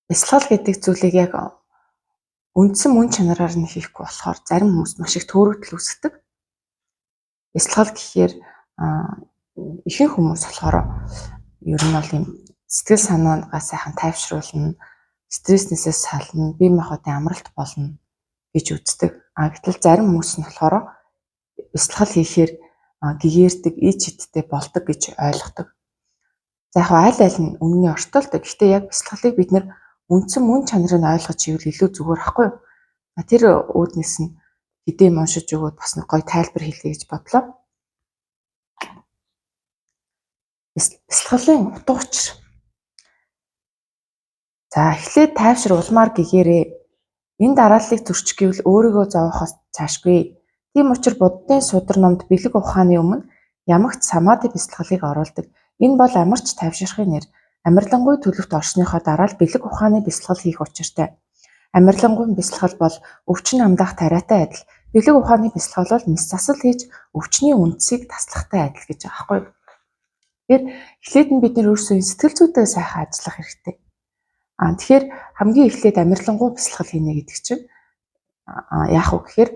Бясалгал гэдэг зүйлийг яг үндсэн мөн чанараар нь хийхгүй болохоор зарим хүмүүс маш их төөрөгдөл үүсгдэг. Бясалгал гэхээр ихэнх хүмүүс болохоор ер нь бол юм сэтгэл санаагаа сайхан тайвшруулна, стресснээсээ сална, бие махбодын амралт болно гэж үздэг. Гэтэл зарим хүмүүс нь болохоор бясалгал хийхээр гэгээрдэг, ич хиттэй болдог гэж ойлгодог. За яг аль нь өмнөний ортолдог. Гэхдээ яг бясалгалыг бид нэр үндсэн мөн чанарыг ойлгож ивэл илүү зүгээр ахгүй юу? Тэр үүднээс нь хэдийн уншиж өгөөд бас нэг гоё тайлбар хэлье гэж бодлоо. Бясалгалын утга учир. За эхлээд тайвшир улмаар гэгээрээ. Энэ дарааллыг зөрчих гэвэл өөрийгөө зовоохоос цаашгүй. Тийм учраас буддын судар номд бэлэг ухааны өмнө ямагт самади бясалгалыг оруулдаг. Энэ бол амарч тайвширхын нэр. Амарлингуй төлөвт орсныхоо дараа л бэлэг ухааны бясалгал хийх учиртай. Амарлингуй бясалгал бол өвчин амдаах тариатай адил. Бэлэг ухааны бясалгал бол мэс засал хийж өвчний үндсийг таслахтай адил гэж байгаа байхгүй юу? Тэгэхээр эхлээд нь бид нэр өөрсдөө сэтгэл зүйтэй сайхан ажиллах хэрэгтэй. Тэгэхээр хамгийн эхлээд амарлингуй бясалгал хийнэ гэдэг чинь яах вэ гэхээр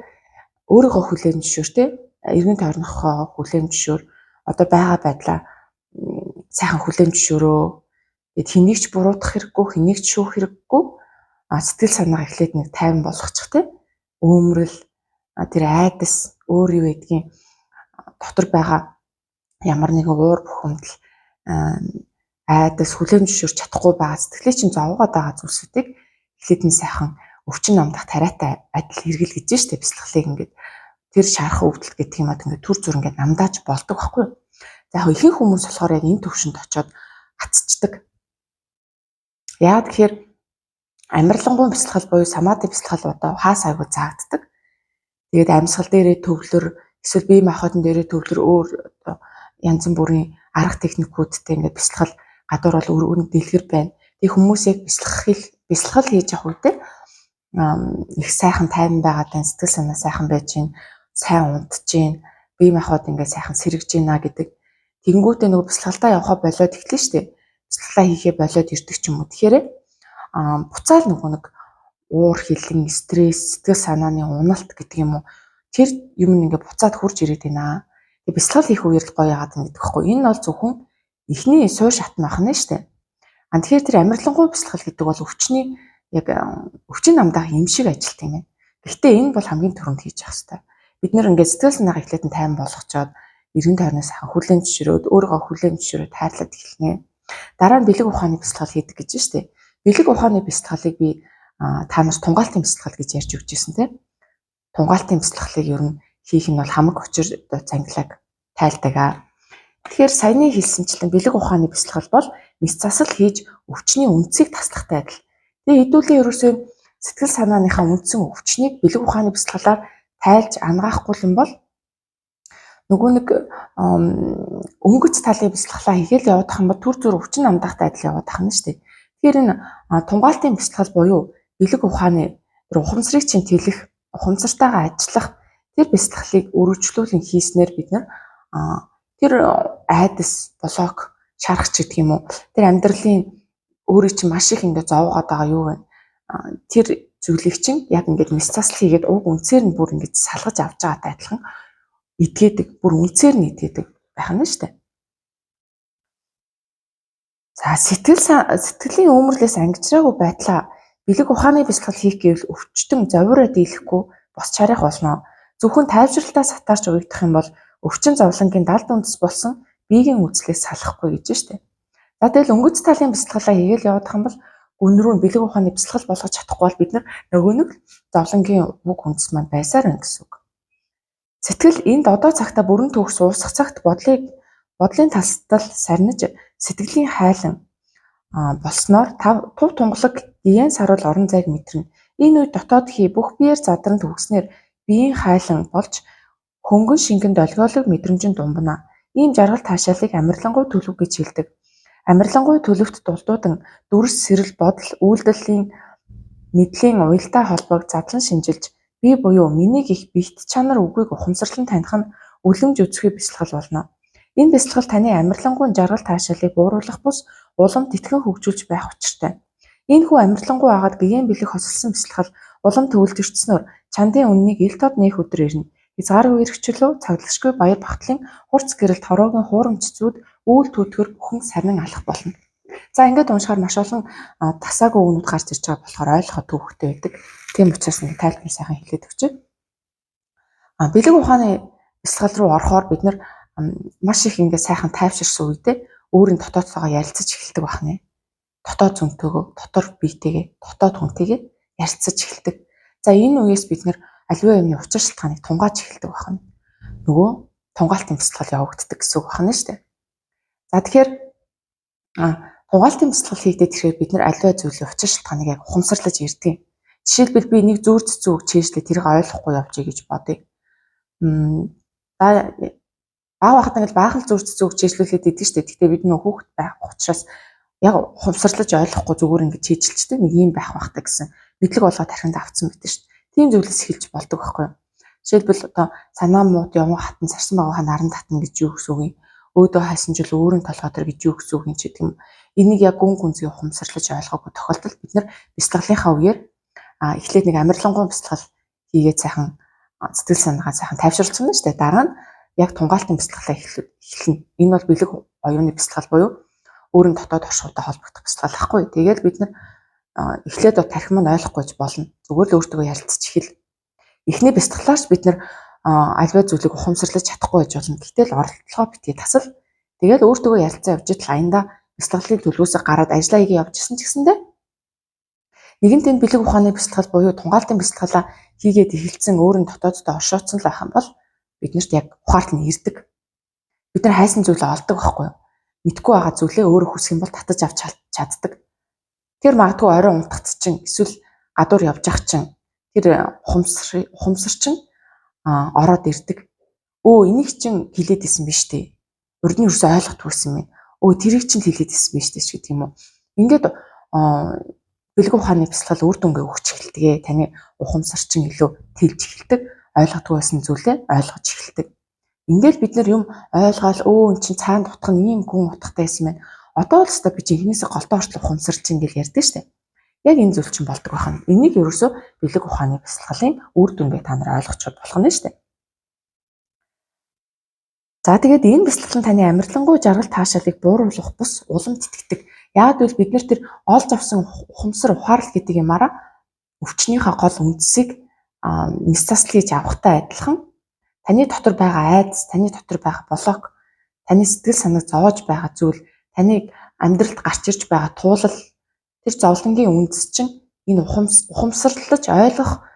өөрийгөө хүлээн зөвшөөртэй, эргэн тойрныхоо хүлээн зөвшөөр, одоо байгаа байдлаа сайхан хүлээн зөвшөөрөө. Хэнийг ч буруутгах хэрэггүй, хэнийг ч шүүх хэрэггүй. Сэтгэл санаа эхлээд нэг тайван болгочих тийм. Өөмрөл, тэр айдас, өөр юу гэдгийг дотор байгаа ямар нэгэн уур бухимдал, айдас хүлээн зөвшөөрч чадахгүй байгаа сэтгэлээ чинь зовоогоод байгаа зүйлсүүдийг эхлээд нь сайхан өвчин амдах тариатай адил хэрэгэл гэж штэ бясалгалыг ингээд тэр шарах өвдөлт гэдэг юм аа ингээд түр зүр ингээд намдааж болдог байхгүй юу? За яг ихэнх хүмүүс болохоор яг энэ төвшөнд очиод гаццдаг. Яагаад гэхээр амарлингуй бясалгал буюу самади бясалгал одоо хаас айгуу заагддаг. Тэгээд амьсгал дээрээ төвлөр, эсвэл бие махбодон дээрээ төвлөр өөр янз бүрийн арга техникүүдтэй ингээд бясалгал гадуур бол өргөн дэлгэр байна. Тэг хүмүүс яг бясалгал хийж явах үедээ их сайхан тайван байгаад байна, сэтгэл санаа сайхан байж гин, сайн унтж гин, бие махбод ингээд сайхан сэргэж гинэ гэдэг. Тэнгүүтээ нөгөө бясалгалдаа явахаа болоод эхлэн штэ. Бясалгалаа хийхээ болоод ирдэг ч юм уу. Тэгэхээр буцаал нөгөө нэг уур хилэн, стресс, сэтгэл санааны уналт гэдэг юм уу. Тэр юм ингээд буцаад хурж ирээд байна. Тэг бясалгал хийх үеэр л гоё яагаад гэдэг вэ? Энэ бол зөвхөн эхний суу шатны ахна штэ. Тэгэхээр тэр амарлингуй бясалгал гэдэг бол өвчний яг өвчин намдаах юм шиг ажилт юм байна. Гэхдээ энэ бол хамгийн түрүүнд хийж явах хэрэгтэй. Бид нэр ингээд сэтгэл санаагаа эхлээд нь тайван болгочоод эргэн тойрноос сайхан хүлээн зөвшөөрөөд өөрийгөө хүлээн зөвшөөрөөд хайрлаад эхэлнэ. Дараа нь бэлэг ухааны бясалгал хийдэг гэж штэ. Бэлэг ухааны бясалгалыг би та нарт тунгаалтын бясалгал гэж ярьж өгчээсэн тийм. Тунгаалтын бясалгалыг ер нь хийх нь бол хамаг учир цангилаг тайлдаг. Тэгэхээр саяны хэлсэнчлэн бэлэг ухааны бясалгал бол мэс засал хийж өвчний үндсийг таслахтай адил. Тэгээ хэдүүлээ ерөөсөө сэтгэл санааныхаа үндсэн өвчнийг бэлэг ухааны бясалгалаар тайлж ангаахгүй юм бол нөгөө нэг өнгөц талын бясалгалаа хийгээл явуудах юм бол түр зүр өвчин амдаахтай адил явуудах нь шүү дээ. Тэгэхээр энэ тунгаалтын бясалгал буюу бэлэг ухааны ухамсарыг чинь тэлэх, ухамсартайгаа ажиллах тэр бясалгалыг өргөжлүүлэн хийснээр бид нар тэр айдас, блок, шарах ч гэдэг юм уу. Тэр амьдралын өөрийг чинь маш их ингээд зовоогоод байгаа юу вэ? Тэр зүйлийг чинь яг ингээд мэс засал хийгээд уг үнцээр нь бүр ингээд салгаж авч байгаатай адилхан идгээдэг, бүр үнцээр нь идгээдэг байх нь шүү дээ. За сэтгэлийн өмрлөөс ангижраагүй байдлаа бэлэг ухааны бясалгал хийх гэвэл өвчтөн зовоороо дийлэхгүй бос чарах болно. Зөвхөн тайвшралтаа сатаарч уягдах юм бол өвчин зовлонгийн далд үндэс болсон биеийн үзлээс салахгүй гэж штэ. За тэгэл өнгөц талын бясалгалаа хийгээл явуудах юм бол гүн рүү бэлэг ухааны бясалгал болгож чадахгүй бол бид нөгөө нэг зовлонгийн уг үндэс маань байсаар байна гэсэн үг. Сэтгэл энд одоо цагта бүрэн төгс уусах цагт бодлын тасдал сарниж сэтгэлийн хайлан болсноор тув тунгалаг диен саруул орон зайг мэтрнэ. Энэ үед дотоод хий бүх биеэр задран төгснөр биеийн хайлан болж хөнгөн шингэнд олгиолог мэдрэмжин думбана. Ийм жаргал таашаалыг амарлингуй төлөв гэж хэлдэг. Амарлингуй төлөвт дулдуудан дүрс сэрэл бодол үйлдэлийн мэдлийн уялдаа холбоог задлан шинжилж би буюу миний гих бит чанар үгийг ухамсарлан таних нь үлэмж үзэхүй бясалгал болно. Энэ бясалгал таны амарлингуй жаргал таашаалыг бууруулах бус улам тэтгэн хөгжүүлж байх учиртай. Энэхүү амарлингуй агаад гэгээн бэлэг хосолсон бясалгал улам төвлөрчснөөр чандын үннийг ил тод нээх өдөр ирнэ. Хязгааргүй эрхчлөө цаглагшгүй баяр багтлын хурц гэрэлт хороогийн хуурамч зүүд үүл түүтгэр бүхэн сарнин алах болно. За ингээд уншихаар маш олон тасаагүй үгнүүд гарч ирж байгаа болохоор ойлгоход төвөгтэй байдаг. Тийм учраас нэг тайлбар сайхан хэлээд өгчээ. Бэлэг ухааны бясалгал руу орохоор бид нар маш их ингээд сайхан тайвширсан үедээ өөрийн дотоодтойгоо ярилцаж эхэлдэг байна. Дотоод зүнтэйгөө, дотор биетэйгээ, дотоод хүнтэйгээ ярилцаж эхэлдэг. За энэ үеэс бид нар аливаа юмны учир шалтгааныг тунгааж эхэлдэг байна. Нөгөө тунгаалтын бясалгал явагддаг гэсэн үг байна шүү дээ. За тэгэхээр тунгаалтын бясалгал хийгдээд ирэхээр бид нар аливаа зүйлийн учир шалтгааныг яг ухамсарлаж ярьдаг. Жишээлбэл би нэг зүүр цэцүү үг чийжлээ тэрийг ойлгохгүй явжээ гэж бодъё. Баах багт ингээд баахан зүүр цэцүү үг чийжлүүлээд идэв шүү дээ. Гэхдээ бид нөх хүүхэд байх учраас яг ухамсарлаж ойлгохгүй зүгээр ингээд чийжилчтэй нэг юм байх багтаа гэсэн мэдлэг болгоод тархинд авцсан байдаг шүү дээ. Тийм зүйлээс эхэлж болдог байхгүй юу? Жишээлбэл одоо санаа мууд явган хатан зарсан байгаа наран татна гэж юу гэсэн үг юм? Өөдөө хайсан жил өөрийн толгойтор гэж юу гэсэн үг юм ч гэдэг юм. Энийг яг гүн гүнзгий ухамсарлаж ойлгоогүй тохиолдолд бид нар бясалгалынхаа үеэр эхлээд нэг амарлингуй бясалгал хийгээд сайхан сэтгэл санаагаа сайхан тайвшруулсан байна шүү дээ. Дараа нь яг тунгаалтын бясалгалаа эхэлнэ. Энэ бол бэлэг оюуны бясалгал буюу өөрийн дотоод оршихуйтай холбогдох бясалгал байхгүй. Тэгээд бид нар эхлээд тархи маань ойлгохгүйж болно. Зүгээр л өөртөө ярилцаж эхэл. Эхний бясалгалаарч бид нар альва зүйлийг ухамсарлаж чадахгүй байж болно. Гэтэл оролдлогоо битгий тасал. Тэгээд өөртөө ярилцаа явж идэл аяндаа бясалгалыг төлөвлөсөг гараад ажиллаа хийгээ явжсэн ч гэсэндээ нэгэнт энэ бэлэг ухааны бясалгал буюу тунгаалтын бясалгалаа хийгээд эхэлсэн өөрийн дотооддоо оршооцсон л байх юм бол биднэрт яг ухаалт нь ирдэг. Бид нар хайсан зүйлээ олдог байхгүй юу? Мэдгүй байгаа зүйлээ өөрөө хүсэх юм бол татаж авч чаддаг. Тэр магадгүй орой унтагт чинь эсвэл гадуур явж ах чинь тэр ухамсар чинь ороод ирдэг. Өө энийг чинь хилээд исэн биз дээ. Урдны ерөөсөө ойлгохгүй байсан юм. Өө тэрийг чинь хилээд исэн биз дээ ч гэдэг юм уу. Ингээд бэлэг ухааны бясалгал үр дүнгээ өгч эхэлдэг. Таны ухамсар чинь илүү тэлж эхэлдэг. Ойлгохгүй байсан зүйлээ ойлгож эхэлдэг. Ингээд бид нар юм ойлгоод өө эн чинь цаана утга нь ийм гүн утгатай байсан байна. Одоо л өстой би чинь эхнээсээ голдоо орчлоо ухамсарлж ингээл ярьдаг штэ. Яг энэ зүйл чинь болдог байна. Энийг ерөөсөө бэлэг ухааны бясалгалын үр дүнгээ та нар ойлгочиход болох нь штэ. За тэгээд энэ бясалгал нь таны амарлингуй жаргал таашаалыг бууруулах бус улам тэтгдэг. Яг л бид нар тэр олж авсан ухамсар ухаарл гэдэг юмараа өвчнийхээ гол үндсийг нис засал хийж авахтай адилхан таны дотор байгаа айдас, таны дотор байгаа блок, таны сэтгэл санааг зовоож байгаа зүйл, таныг амьдралд гарч ирж байгаа туулал тэр зовлонгийн үндэс чинь энэ ухамсарлаж ойлгох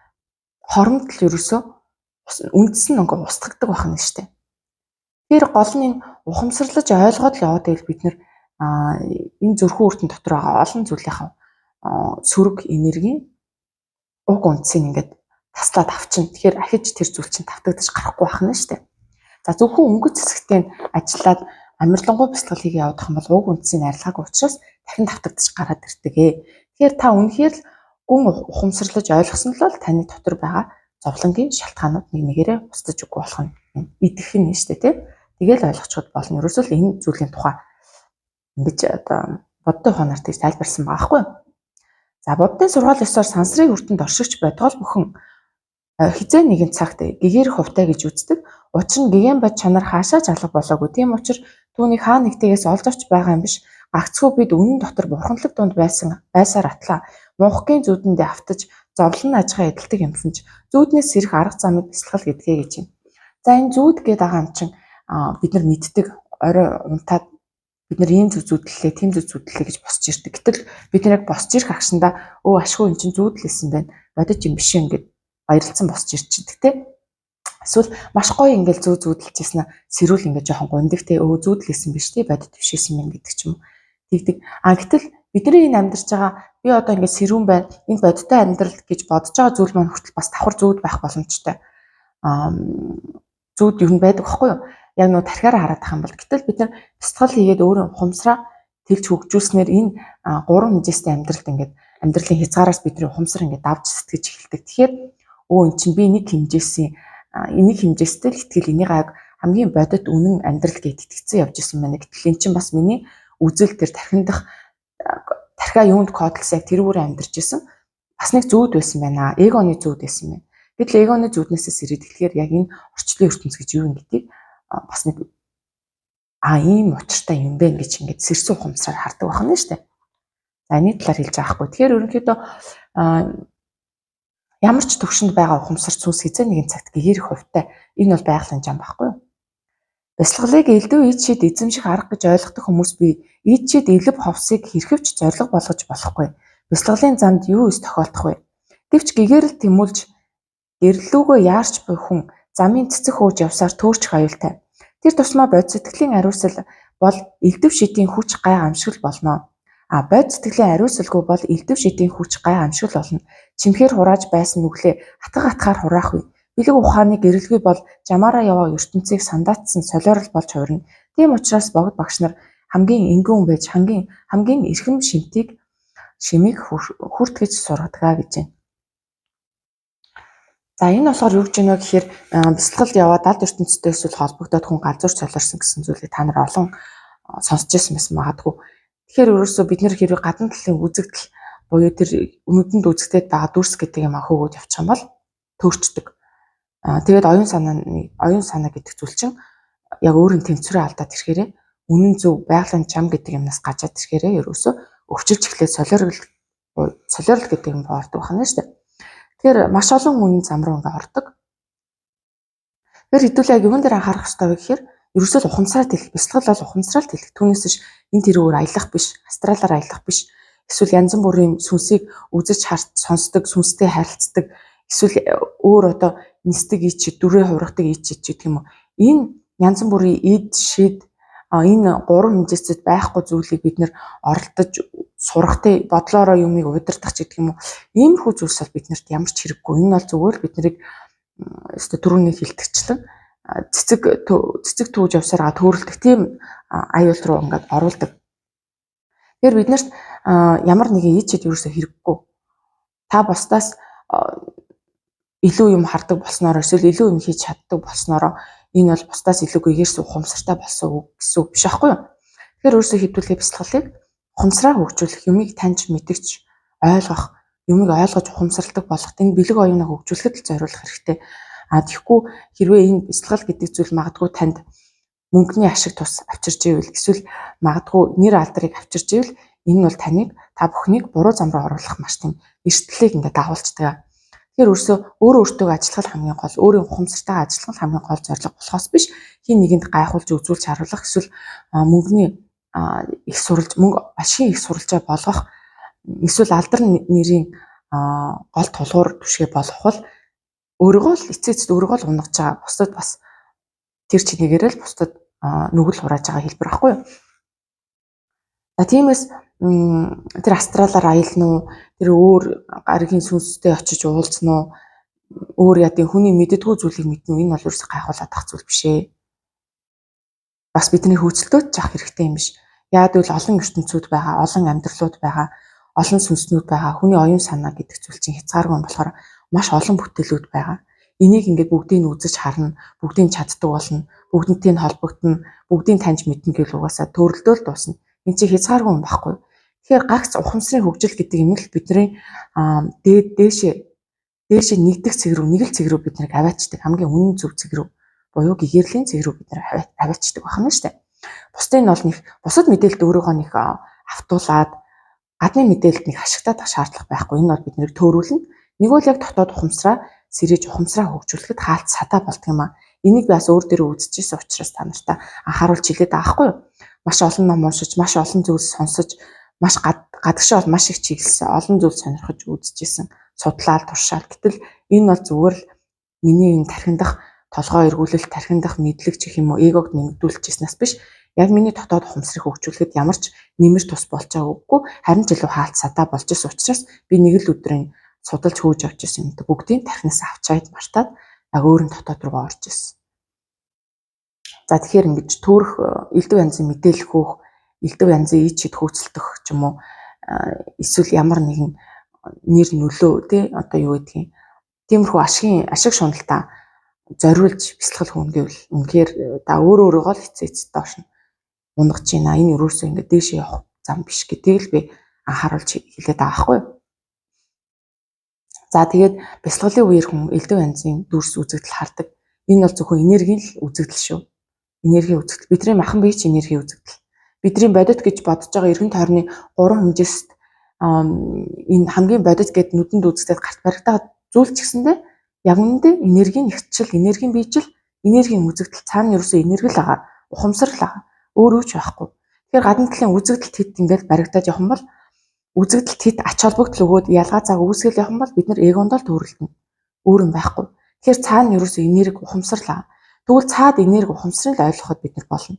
хоромт л ерөөсөө үндэс нь ингээ устгагддаг байх нь шүү дээ. Тэр гол нь энэ ухамсарлаж ойлгоод л яваад байвал бид нэр энэ зүрхэн үртэн дотор байгаа олон зүйлийнхаа сөрөг энерги уг үндсийг ингээд таслаад авчин. Тэгэхээр ахиж тэр зүйл чинь тавтагдаж гарахгүй байх нь шүү дээ. За зөвхөн өнгөц хэсэгтээ ажиллаад амарлингуй бясалгал хийгээ явах юм бол уг үндсийн арилгаагүй учраас дахин тавтагдаж гараад ирдэг. Тэгэхээр та үнэхээр л гүн ухамсарлаж ойлгосон л бол таны дотор байгаа зовлонгийн шалтгаанууд нэг нэгээрээ устж өгөх болох нь идэх нь шүү дээ, тий. Тэгэл ойлгочиход болно. Ерөөсөө л энэ зүйлийн тухай ингэж одоо бодтой ухаанаар тийж тайлбарсан байгаа хгүй. За буддын сургаал ёсоор сансрын хүртэнд оршигч байдгал бүхэн хизээ нэгэн цагт гэгэрх хувтай гэж үздэг. Учир нь гэгэн бод чанар хаашаа ч алга болоогүй. Тийм учраас түүнийг хаа нэгтээс олж авч байгаа юм биш. Гагцхүү бид үнэн дотор бурханлаг дунд байсаар атлаа. Мунхгийн зүудэндээ автаж зовлон ажгаа эдэлдэг юмсан ч зүуднээс сэрэх арга замыг бясалгал гэдгээ гэж юм. За энэ зүуд гэдэг байгаа юм чинь бид нар мэддэг орой унтаад бид нар ийм зүудлээ, тийм зүудлээ гэж босч ирдэг. Гэтэл бид нар яг босч ирэх агшиндаа өө ашгүй эн чинь зүудлээсэн байна. Бодож юм биш ингээд баярлцсан босч ирчихдэг те. Эсвэл маш гоё ингээд зүудлэжсэн сэрүүл ингээд жоохон гунддаг те өө зүудлээсэн биш те бодож бишээсэн юм гэдэг ч юм уу. Тэгдэг. Гэтэл бидний энэ амьдарч байгаа би одоо ингээд сэрүүн байна. Энэ бодтой амьдрал гэж бодож байгаа зүйл маань хүртэл бас давхар зүуд байх боломжтой. Зүуд юу байдаг байхгүй юу? Яг нөө тархиараа хараад байгаа юм бол гэтэл бид нар бясалгал хийгээд өөрөө ухамсараа тэлж хөгжүүлснээр энэ гурван хэмжээстэй амьдралд ингээд амьдралын хязгаараас бидний ухамсар ингээд давж сэтгэж эхэлдэг. Тэгэхээр эн чинь би нэг хэмжээстэй л итгэл энийг яг хамгийн бодит үнэн амьдрал гэж итгэцэн явж исэн байна. Гэтэл эн чинь бас миний үзэл төр тархинд дахиад юунд кодлс яг тэрүүгээр амьдарч исэн бас нэг зүүд байсан байна. Эгоны зүүд байсан байна. Гэтэл эгоны зүүднээсээ сэрээд тэгэхээр яг энэ орчлон ертөнц гэж юу юм гэдгийг бас нэг ийм учиртай юм бэ гэж ингээд сэрсэн ухамсараар хардаг байна шүү дээ. За энэ талаар хэлж байгаа хгүй. Тэгэхээр ерөнхийдөө ямар ч төвшөнд байгаа ухамсар цүнс хизээ нэгэн цагт гэгэрэх хувьтай. Энэ бол байгалийн зам байхгүй юу? Бясалгалыг элдв ид шид эзэмших арга гэж ойлгодог хүмүүс би ид шид элб ховсыг хэрхэвч зориг болгож болохгүй. Бясалгалын замд юу ис тохиолдох вэ? Гэвч гэгэрэл тэмүүлж гэрлүүгөө яарч буй хүн замын цэцэг хөөж явсаар төөрчих аюултай. Тэр тусмаа бод сэтгэлийн ариусал бол элдв шидийн хүч гай амшигл болно. Бод сэтгэлийн ариусалгүй бол элдв шидийн хүч гай амшигл болно. Чимхээр хурааж байсан нүглээ атгаар хураах вэ? Бэлэг ухааны гэрэлгүй бол жамаараа яваа ертөнцийг сандаатсан солиорол болж хувирна. Тийм учраас богд багш нар хамгийн энгүүн байж хамгийн эрхэм шимийг хүртгэж сургадаг гэж байна. За энэ болохоор юу гэж байна вэ гэхээр бясалгалд яваад алд ертөнцтэй эсвэл холбогдоод хүн галзуурч солиорсон гэсэн зүйлийг та нар олон сонсч байсан байсан магадгүй. Тэгэхээр өөрөөсөө бид нэр хэрэг гадна талын үзэгдэл буюу тэр өнөдөнд үзэгдээд байгаа дүрс гэдэг юм хөөгөөд явчих юм бол төөрчдөг. Тэгээд оюун санаа гэдэг зүйл чинь яг өөрийн тэнцвэрээ алдаад ирэхээрээ үнэн зөв байгалийн чам гэдэг юмнаас гажаад ирэхээрээ ерөөсөө өвчилж эхлээд солиорол гэдэг юм боордог байна шүү дээ. Тэгэхээр маш олон хүний зам руу ингээ ордог. Тэгэхээр хэдүүлээ яг юун дээр анхаарах хэрэгтэй вэ гэхээр ерөөсөө ухамсараа тэлэх, бясалгал бол ухамсараа тэлэх. Түүнээс биш энэ тэрүүгээр аялах биш, астралаар аялах биш. Эсвэл янз бүрийн сүнсийг үзэж харж сонсдог, сүнстэй харилцдаг, эсвэл өөр одоо нисдэг ичид, дүрээ хургадаг ичид ч гэх юм уу. Энэ янз бүрийн эд, шид, энэ гурван хэмжээцэд байхгүй зүйлийг бид нэр оролдож сурахтай бодлоороо юмыг удирдах ч гэдэг юм уу. Иймэрхүү зүйлс бол биднэрт ямар ч хэрэггүй. Энэ бол зүгээр бид нарыг түрүүний хилтгчлэн цэцэг түүж явсараа төөрөлдөх тийм аюул руу ингээд оруулдаг. Тэгэхээр биднэрт ямар нэгэн ичид ерөөсөө хэрэггүй. Та бусдаас илүү юм хардаг болсноор эсвэл илүү юм хийж чаддаг болсноор энэ бол бусдаас илүү гэгэрс ухамсартай болсон гэсэн үг биш аахгүй юу? Тэгэхээр өөрөөсөө хэдүүлээ бясалгалыг ухамсараа хөгжүүлэх, юмыг таньж мэдгэж ойлгох, юмыг ойлгож ухамсарладаг болгох энэ бэлэг оюунаа хөгжүүлэхэд л зориулах хэрэгтэй. Тэгэхгүй хэрвээ энэ бясалгал гэдэг зүйл магадгүй танд мөнгөний ашиг тус авчирч ивэл эсвэл магадгүй нэр алдрыг авчирч ивэл энэ бол та бүхнийг буруу зам руу оруулах маш тийм эрсдлийг ингээд дагуулждаг. Тэгэхээр өөртөө ажиллах хамгийн гол, өөрийн ухамсартайгаа ажиллах хамгийн гол зорилго болохоос биш хин нэгэнд гайхуулж үзүүлж харуулах эсвэл мөнгөний их суралж ашигын их суралжаа болгох эсвэл алдар нэрийн гол тулгуур түшгэ болгох бол өөрийгөө л эцээцэд өөрийгөө л унгаж байгаа. Бусдад бас тэр чинээгээр л бусдад нүгэл хурааж байгаа хэлбэр байхгүй юу? Тиймээс тэр астралаар аялна уу, тэр өөр гаригийн сүнстэй очиж уулзна уу, өөр ядын хүний мэддэггүй зүйлийг мэднэ үү, энэ бол ерөөсөй гайхуулаад ах зүйл биш ээ. Бас бидний хөөцөлтөөд жах хэрэгтэй юм биш. Яг л олон ертөнцүүд байгаа, олон амьдралууд байгаа, олон сүнснүүд байгаа. Хүний оюун санаа гэдэг зүйл чинь хязгааргүй болохоор маш олон бүтээлүүд байгаа. Энийг ингээд бүгдийг нь үзэж харна, бүгдийг нь чаддаг болно, бүгднтэй нь холбогдно, бүгдийг таньж мэднэ гэвэл угаасаа төрөлдөөл дуусна. Энэ чинь хязгааргүй юм байхгүй. Тэгэхээр гагц ухамсарын хөгжил гэдэг юм л бидний дээшээ нэгдэх цэг рүү, нэг л цэг рүү бид нарыг аваачдаг. Хамгийн үнэн зөв цэг рүү буюу гэгэрлийн цэг рүү бид нар аваачдаг байна шүү дээ. Бусдын бол нэг бусад мэдээлэлд өөрөөгөө нэг автуулаад гадны мэдээлэлд нэг ашиглах шаардлага байхгүй. Энэ бол бид нарыг төөрүүлнэ. Нэг бол яг дотоод ухамсараа сэрэж ухамсараа хөгжүүлэхэд хаалт садаа болдго юм аа. Энийг би бас өөр дээрээ үзчихсэн учраас та нартай анхааруулж хэлээд байгаа байхгүй юу? Маш олон ном уншиж, маш олон зүйл сонсож, маш гадагшаа бол маш их чиглэсэн, олон зүйл сонирхож үзчихсэн, судлаад туршаал. Гэтэл энэ бол зүгээр л миний энэ тархиндах толгой эргүүлэлт, тархиндах мэдлэг гэх юм уу, эгог нэмэгдүүлчихснээс биш. Яг миний дотоод ухамсарыг хөгжүүлэхэд ямар ч нэмэр тус болж байгаа үггүй. Харин ч илүү хаалт садаа болж исэн учраас би нэг л өдрийн судалж хөөж авч ирсэн юм. Бүгдийг тархинаас авчаад мартаад яг өөрийн дотоод руу орж ирсэн. За тэгэхээр ингэж төрөх элдв янзын мэдээлэл хөөх, элдв янзын ичид хөөцөлдөх ч юм уу, эсвэл ямар нэгэн нэр нөлөө тий одоо юу гэдгийг тиймэрхүү ашиг шуналтаа зориулж бясалгал хөөн гэвэл үнэхээр та өөрөөгөө л эцээц доош нь унгаж байна. Энэ юусоо ингэ дээшээ явах зам биш гэдгийг л би анхааруулж хэлээд байгаа байхгүй юу. За тэгээд бясалгалын үеэр хүн элдв янзын дүрс үзэгдэл хардаг. Энэ бол зөвхөн энергийн л үзэгдэл шүү. Энергийн үзэгдэл. Бидний махан бие ч энергийн үзэгдэл. Бидний бодит гэж бодож байгаа эргэн тойрны 3 хэмжээст энэ хамгийн бодит гэд нүдэнд үзэгдээд гарт баригдаад зүйл ч гэсэндээ яг үнэндээ энергийн нэгтчил, энергийн биежил, энергийн үзэгдэл цаана ерөөсөө энерги л байгаа. Ухамсар л байгаа. Өөр юу ч байхгүй. Тэгэхээр гадна талын үзэгдэл тэд ингээд баригдаад явах юм бол үзэгдэл тэд ач холбогдол өгөөд ялгаа цаг үүсгэл явах юм бол бид нар эгонд л төрөлдөнө. Өөр юм байхгүй. Тэгэхээр цаана ерөөсөө энерги ухамсар л байгаа. Тэгвэл цаад энерги ухамсарыг ойлгоход бид нар болно.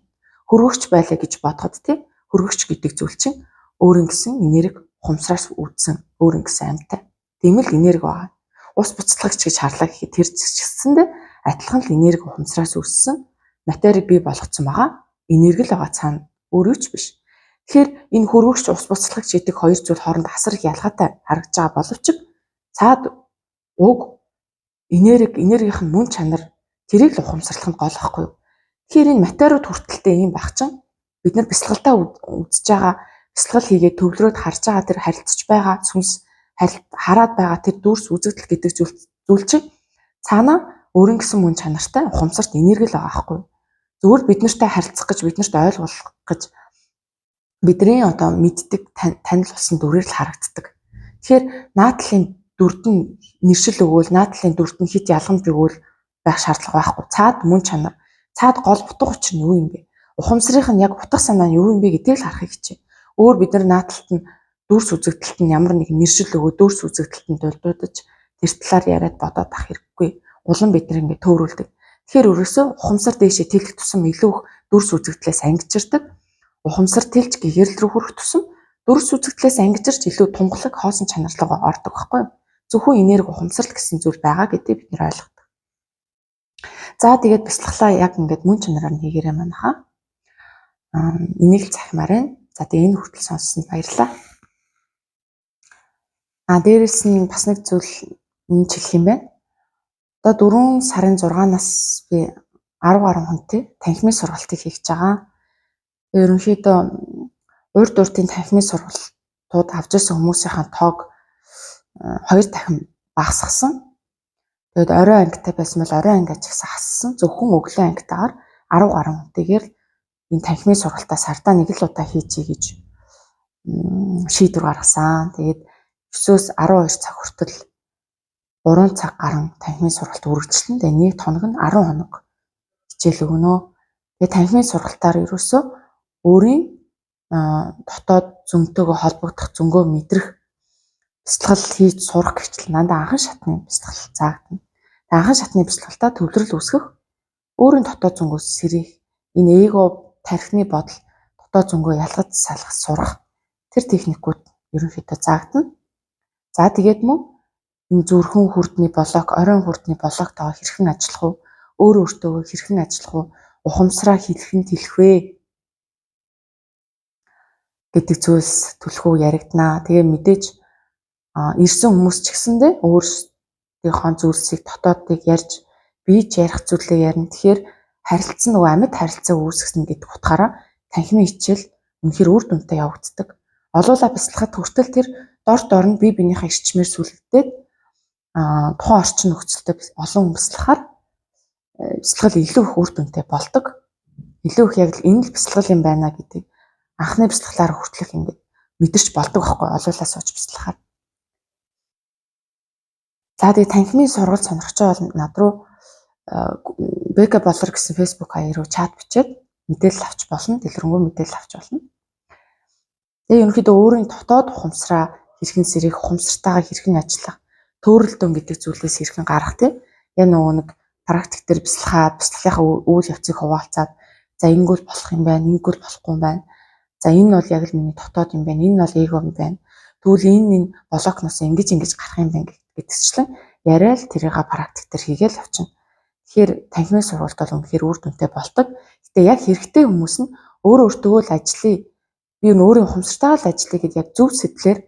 Хөргөгч байлаа гэж бодоход тийм хөргөгч гэдэг зүйл чинь өөрийн гэсэн энерги ухамсараас үүдсэн өөрийн гэсэн амьтаа. Тийм л энерги байгаа. Ус буцалгагч гэж харлаа гэхэд тэр зэгсэндээ адилхан л энерги ухамсараас үүссэн материйг бий болгоцсон байгаа. Энерги л байгаа цаана. Өөр юу ч биш. Тэгэхээр энэ хөргөгч ус буцалгагч гэдэг хоёр зүйл хооронд асар их ялгаатай харагдж байгаа боловч цаад уг энергийнх нь мөн чанар тэрийг л ухамсарлах нь гол байхгүй юу. Тэгэхээр энэ материуд хүртэлтэй юм баг чинь бид нар бясалгалтаа үзэж байгаа бясалгал хийгээд төвлөрөөд харж байгаа тэр харилцаж байгаа сүнс хараад байгаа тэр дүрс үзэгдэл гэдэг зүйл чинь цаана өөрийн гэсэн мөн чанартай ухамсарт энерги л байгаа байхгүй юу. Зүгээр бид нартай харилцах гэж бид нарт ойлгуулах гэж бидний одоо мэддэг танил болсон дүрээр л харагддаг. Тэгэхээр наадлын дүрд нь нэршил өгөөл, наадлын дүрд нь хит ялгамж өгөөл байх шаардлага байхгүй. Цаад мөн чанар, цаад гол утга учир нь юу юм бэ? Ухамсарынх нь яг утга санаа нь юу юм бэ гэдгийг л харахыг хичээ. Өөр бид нар наадлалт нь дүрс үзэгдэлт нь ямар нэгэн нэршил өгөө дүрс үзэгдэлтэнд дулдуудаж тэр талаар яриад бодоод ах хэрэггүй. Улам бид нар ингэ төөрүүлдэг. Тэгэхээр өрөөсөө ухамсар дээшээ тэлэх тусам илүү их дүрс үзэгдлээс ангижирдаг. Ухамсар тэлж гэгэрэл рүү хүрэх тусам дүрс үзэгдлээс ангижирч илүү тунгалаг хоосон чанар руу ордог байхгүй юу? Зөвхөн энерги ухамсарл гэсэн зүйл байгаа гэдгийг бид нар ойлгодог. За тэгээд бясалгалаа яг ингээд мөн чанараар нь хийгээрэй манайхаа. Энийг л захимаар байна. За тэгээд энэ хүртэл сонссонд баярлалаа. Дээрэс нь бас нэг зүйл энэ хэлэх юм байна. Одоо 4 сарын 6-наас би 10 гаруй хүнтэй танхимын сургалтыг хийж байгаа. Ерөнхийдөө урд уртын танхимын сургалтууд авч ирсэн хүмүүсийн тоог 2 дахин багасгасан. Тэгээд орой ангитай байсан бол орой анги ажигсаа хассан. Зөвхөн өглөө ангитаагаар 10 гаруй хүнтэйгээр энэ танхимын сургалтаа сардаа 1 л удаа хийчихье гэж шийдвэр гаргасан. Тэгээд 9-өөс 12 цаг хүртэл 3 цаг гарan танхимын сургалт үргэлжлэн. Тэгээд 1 хоног нь 10 хоног хичээл өгнө. Тэгээд танхимын сургалтаар ерөөсөө өөрийн дотоод зөнтөөгөө холбогдох, зөнгөө мэдрэх бясалгал хийж сурах гэвч дандаа анхан шатны бясалгал заагдана. Анхан шатны бясалгалтаа төвлөрөл үүсгэх, өөрийн дотоод зөнгөөс сэрэх, энэ эго тархины бодол дотоод зөнгөө ялгаж салгах, сурах тэр техникүүд ерөнхийдөө заагдана. За тэгээд мөн энэ зүрхэн хүрдний блок, оройн хүрдний блоктойгоо хэрхэн ажиллах вэ? Өөрөө өөртөө хэрхэн ажиллах вэ? Ухамсараа хэрхэн тэлэх вэ? Гэдэг зүйлс түлхүү яригданаа. Тэгээ мэдээж ирсэн хүмүүс ч гэсэндээ өөрсдийнхөө зүйлсийг дотоодыг ярьж бийж ярих зүйлээ ярина. Тэгэхээр харилцсан нөгөө амьд харилцаа үүсгэсэн гэдэг утгаараа танхимын хичээл үнэхээр үр дүнтэй явагддаг. Олуулаа бясалгахад хүртэл тэр дор нь бие биенийхээ эрчмээр сүлдээд тухайн орчин нөхцөлтэй олон бясалгахаар бясалгал илүү их үр дүнтэй болдог. Илүү их яг энэ л бясалгал юм байна гэдэг анхны бясалгалаар хүртэлх ингээд мэдэрч болдог байхгүй олуулаа сууж бясалгахаар. За тэгээд танхимын сургалт сонирхож байгаа бол над руу Бека Болор гэсэн Facebook хаяг руу чат бичээд мэдээлэл авч болно. Дэлгэрэнгүй мэдээлэл авч болно. Тэгээ ерөнхийдөө өөрийн дотоод ухамсараа хэрхэн сэрэх, ухамсартайгаа хэрхэн ажиллах, төөрөлдөөн гэдэг зүйлээс хэрхэн гарах тийм. Яг нөгөө нэг практик дээр бясалгалынхаа үйл явцыг хуваалцаад за ингэвэл болох юм байна, ингэвэл болохгүй юм байна. За энэ бол яг л миний дотоод юм байна. Энэ бол эго юм байна. Тэгвэл энэ блокноос ингэж гарах юм байна гэдэгчлэн яриад тэрийг практик дээр хийгээл явчихна. Тэгэхээр танхимын сургалт бол үнэхээр үр дүнтэй болдог. Гэтэ яг хэрэгтэй хүмүүс нь өөртөө л ажиллая. Би өөрийн ухамсартайгаа л ажиллая гэдээ яг зөв сэтгэлээр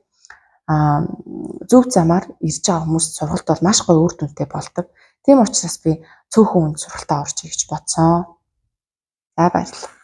зөв замаар ирж байгаа хүмүүст сургалт бол маш гоё үр дүнтэй болдог. Тийм учраас би цөөхөн хүнд сургалтаа орж ий гэж бодсон. За баярлалаа.